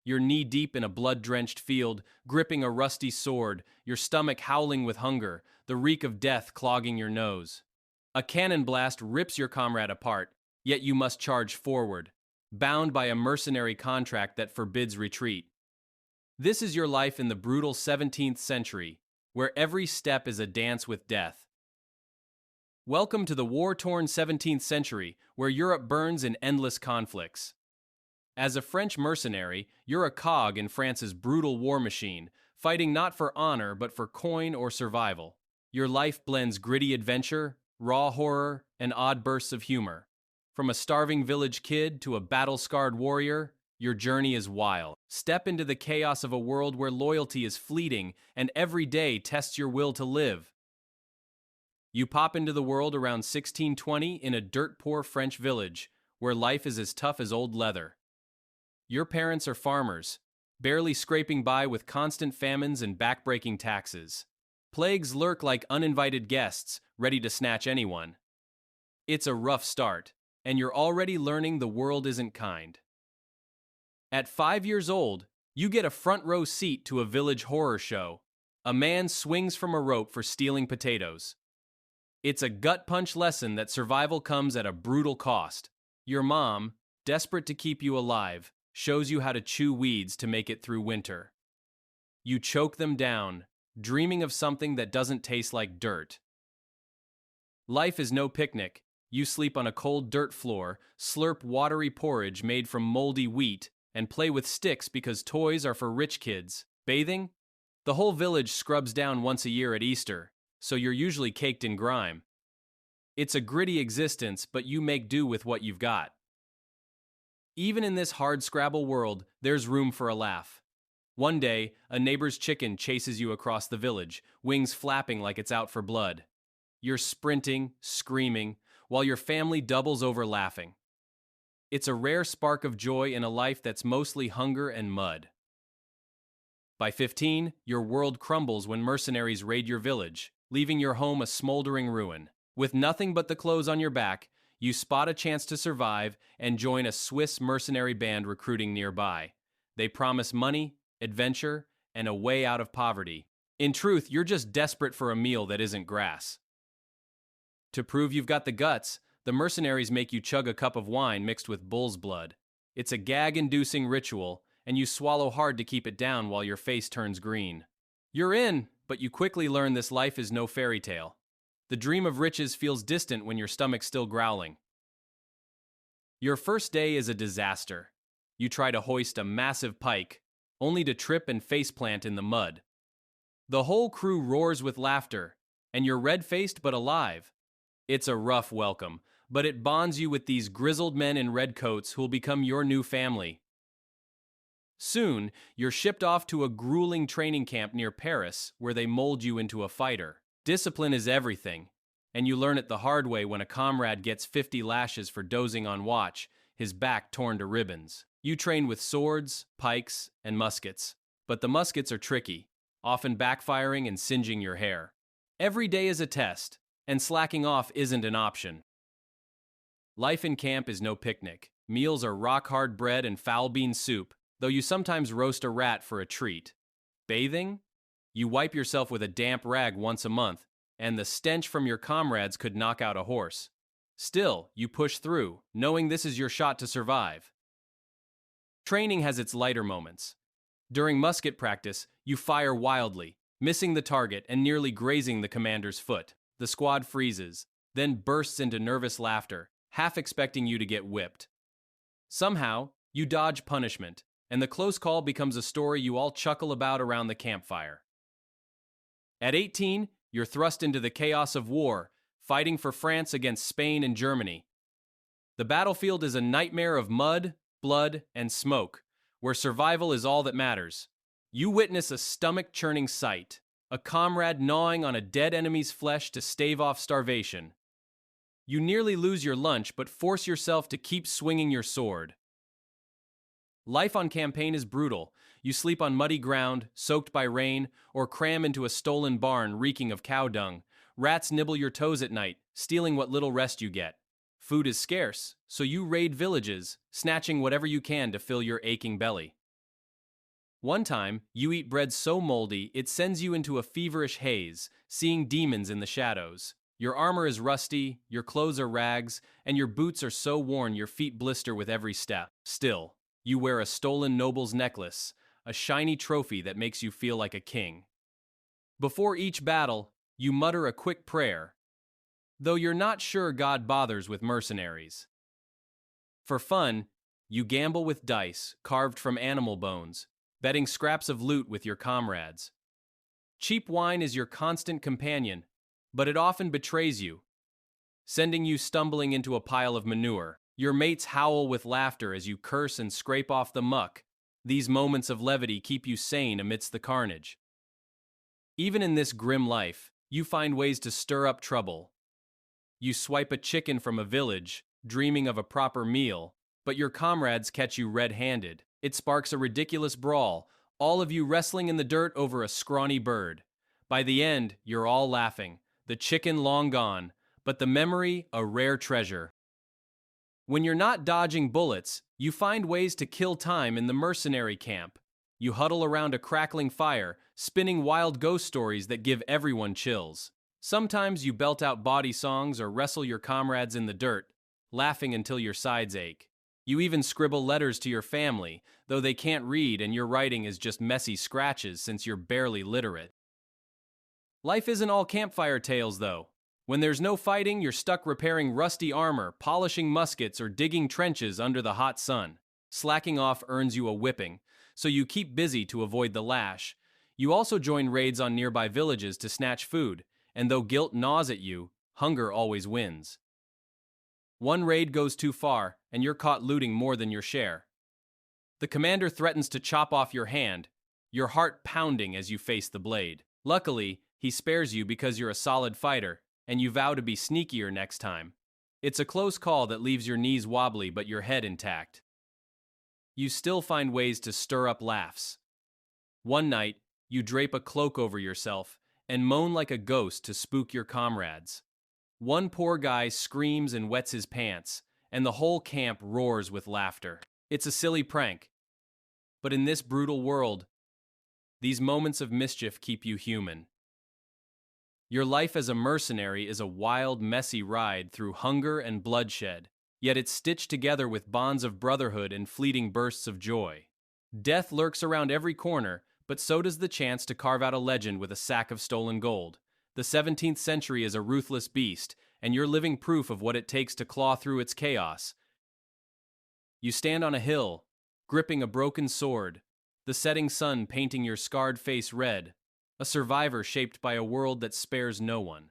You're knee-deep in a blood-drenched field, gripping a rusty sword, your stomach howling with hunger, the reek of death clogging your nose. A cannon blast rips your comrade apart, yet you must charge forward, bound by a mercenary contract that forbids retreat. This is your life in the brutal 17th century, where every step is a dance with death. Welcome to the war-torn 17th century, where Europe burns in endless conflicts. As a French mercenary, you're a cog in France's brutal war machine, fighting not for honor but for coin or survival. Your life blends gritty adventure, raw horror, and odd bursts of humor. From a starving village kid to a battle-scarred warrior, your journey is wild. Step into the chaos of a world where loyalty is fleeting and every day tests your will to live. You pop into the world around 1620 in a dirt-poor French village, where life is as tough as old leather. Your parents are farmers, barely scraping by with constant famines and backbreaking taxes. Plagues lurk like uninvited guests, ready to snatch anyone. It's a rough start, and you're already learning the world isn't kind. At 5 years old, you get a front-row seat to a village horror show. A man swings from a rope for stealing potatoes. It's a gut-punch lesson that survival comes at a brutal cost. Your mom, desperate to keep you alive, shows you how to chew weeds to make it through winter. You choke them down, dreaming of something that doesn't taste like dirt. Life is no picnic. You sleep on a cold dirt floor, slurp watery porridge made from moldy wheat, and play with sticks because toys are for rich kids. Bathing? The whole village scrubs down once a year at Easter, so you're usually caked in grime. It's a gritty existence, but you make do with what you've got. Even in this hard-scrabble world, there's room for a laugh. One day, a neighbor's chicken chases you across the village, wings flapping like it's out for blood. You're sprinting, screaming, while your family doubles over laughing. It's a rare spark of joy in a life that's mostly hunger and mud. By 15, your world crumbles when mercenaries raid your village, leaving your home a smoldering ruin. With nothing but the clothes on your back, you spot a chance to survive and join a Swiss mercenary band recruiting nearby. They promise money, adventure, and a way out of poverty. In truth, you're just desperate for a meal that isn't grass. To prove you've got the guts, the mercenaries make you chug a cup of wine mixed with bull's blood. It's a gag-inducing ritual, and you swallow hard to keep it down while your face turns green. You're in, but you quickly learn this life is no fairy tale. The dream of riches feels distant when your stomach's still growling. Your first day is a disaster. You try to hoist a massive pike, only to trip and faceplant in the mud. The whole crew roars with laughter, and you're red-faced but alive. It's a rough welcome, but it bonds you with these grizzled men in red coats who'll become your new family. Soon, you're shipped off to a grueling training camp near Paris where they mold you into a fighter. Discipline is everything, and you learn it the hard way when a comrade gets 50 lashes for dozing on watch, his back torn to ribbons. You train with swords, pikes, and muskets, but the muskets are tricky, often backfiring and singeing your hair. Every day is a test, and slacking off isn't an option. Life in camp is no picnic. Meals are rock-hard bread and foul bean soup, though you sometimes roast a rat for a treat. Bathing? You wipe yourself with a damp rag once a month, and the stench from your comrades could knock out a horse. Still, you push through, knowing this is your shot to survive. Training has its lighter moments. During musket practice, you fire wildly, missing the target and nearly grazing the commander's foot. The squad freezes, then bursts into nervous laughter, half expecting you to get whipped. Somehow, you dodge punishment, and the close call becomes a story you all chuckle about around the campfire. At 18, you're thrust into the chaos of war, fighting for France against Spain and Germany. The battlefield is a nightmare of mud, blood, and smoke, where survival is all that matters. You witness a stomach-churning sight, a comrade gnawing on a dead enemy's flesh to stave off starvation. You nearly lose your lunch, but force yourself to keep swinging your sword. Life on campaign is brutal. You sleep on muddy ground, soaked by rain, or cram into a stolen barn reeking of cow dung. Rats nibble your toes at night, stealing what little rest you get. Food is scarce, so you raid villages, snatching whatever you can to fill your aching belly. One time, you eat bread so moldy it sends you into a feverish haze, seeing demons in the shadows. Your armor is rusty, your clothes are rags, and your boots are so worn your feet blister with every step. Still, you wear a stolen noble's necklace, a shiny trophy that makes you feel like a king. Before each battle, you mutter a quick prayer, though you're not sure God bothers with mercenaries. For fun, you gamble with dice carved from animal bones, betting scraps of loot with your comrades. Cheap wine is your constant companion, but it often betrays you, sending you stumbling into a pile of manure. Your mates howl with laughter as you curse and scrape off the muck. These moments of levity keep you sane amidst the carnage. Even in this grim life, you find ways to stir up trouble. You swipe a chicken from a village, dreaming of a proper meal, but your comrades catch you red-handed. It sparks a ridiculous brawl, all of you wrestling in the dirt over a scrawny bird. By the end, you're all laughing, the chicken long gone, but the memory a rare treasure. When you're not dodging bullets, you find ways to kill time in the mercenary camp. You huddle around a crackling fire, spinning wild ghost stories that give everyone chills. Sometimes you belt out bawdy songs or wrestle your comrades in the dirt, laughing until your sides ache. You even scribble letters to your family, though they can't read and your writing is just messy scratches since you're barely literate. Life isn't all campfire tales, though. When there's no fighting, you're stuck repairing rusty armor, polishing muskets, or digging trenches under the hot sun. Slacking off earns you a whipping, so you keep busy to avoid the lash. You also join raids on nearby villages to snatch food, and though guilt gnaws at you, hunger always wins. One raid goes too far, and you're caught looting more than your share. The commander threatens to chop off your hand, your heart pounding as you face the blade. Luckily, he spares you because you're a solid fighter, and you vow to be sneakier next time. It's a close call that leaves your knees wobbly but your head intact. You still find ways to stir up laughs. One night, you drape a cloak over yourself and moan like a ghost to spook your comrades. One poor guy screams and wets his pants, and the whole camp roars with laughter. It's a silly prank, but in this brutal world, these moments of mischief keep you human. Your life as a mercenary is a wild, messy ride through hunger and bloodshed, yet it's stitched together with bonds of brotherhood and fleeting bursts of joy. Death lurks around every corner, but so does the chance to carve out a legend with a sack of stolen gold. The 17th century is a ruthless beast, and you're living proof of what it takes to claw through its chaos. You stand on a hill, gripping a broken sword, the setting sun painting your scarred face red, a survivor shaped by a world that spares no one.